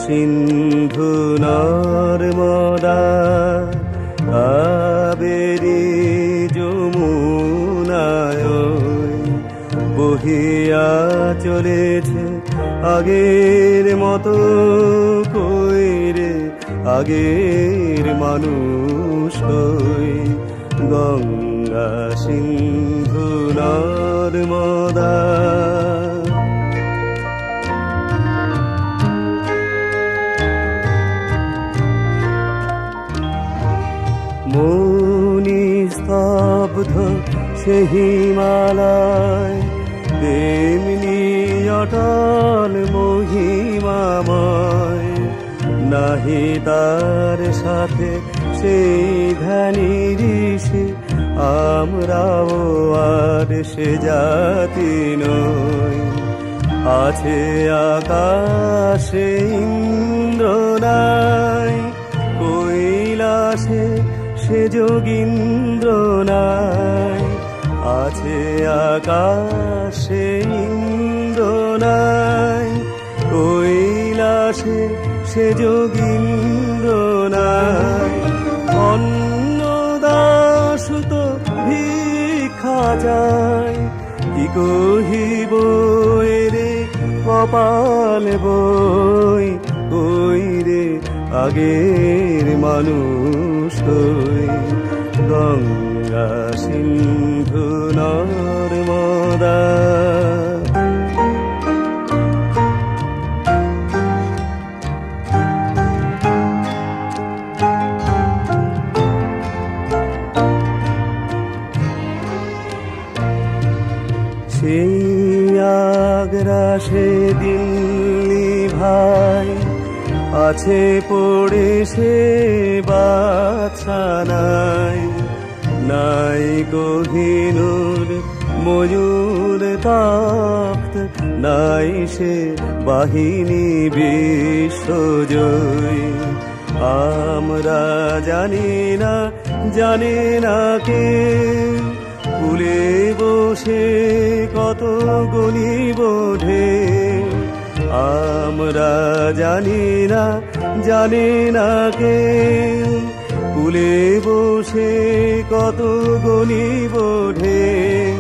সিন্ধু নর্মদা কাবেরী যমুনায় বহিয়া চলেছে আগের মতো কইরে আগের মানুষ হই গঙ্গা সিন্ধু নর্মদা মনি স্তব্ধ সে হিমালয় তেমনি অটল মহিমাময় নাহি তার সাথে সেই ধ্যানী ঋষি আমরাও আর সে জাতি নই আছে আকাশে ইন্দ্র নাই কৈলাসে সে যোগীন্দ্র নাই আছে আকাশে ইন্দ্র নাই কৈলাসে সে যোগীন্দ্র নাই অন্নদাসুত ভিক্ষা যায় কি কহিব রে কপাল বই কই রে আগের মানুষ হই গঙ্গা সিন্ধু নর্মদা সেই আগ্রা সে দিল্লি ভাই আছে পড়ে সে বাদশা নাই নাই কোহিনূর ময়ূর তখ্ত নাই সে বাহিনী বিশ্বজয়ী আমরা জানি না কে কুলে বসে কত গনিব ঢেউ আমরা জানি না কে কুলে বসে কত গনিব ঢেউ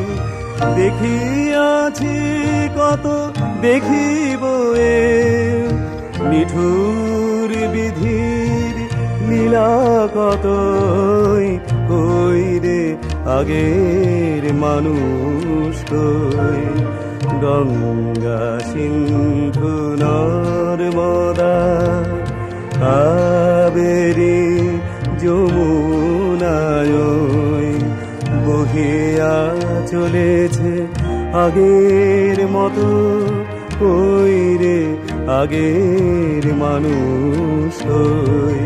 দেখিয়াছি কত দেখিব এ নিঠুর বিধির লীলা কতই কই রে আগের মানুষ কই গঙ্গা সিন্ধু নর্মদা কাবেরী যমুনায় বহিয়া চলেছে আগের মতো কই রে আগের মানুষ হই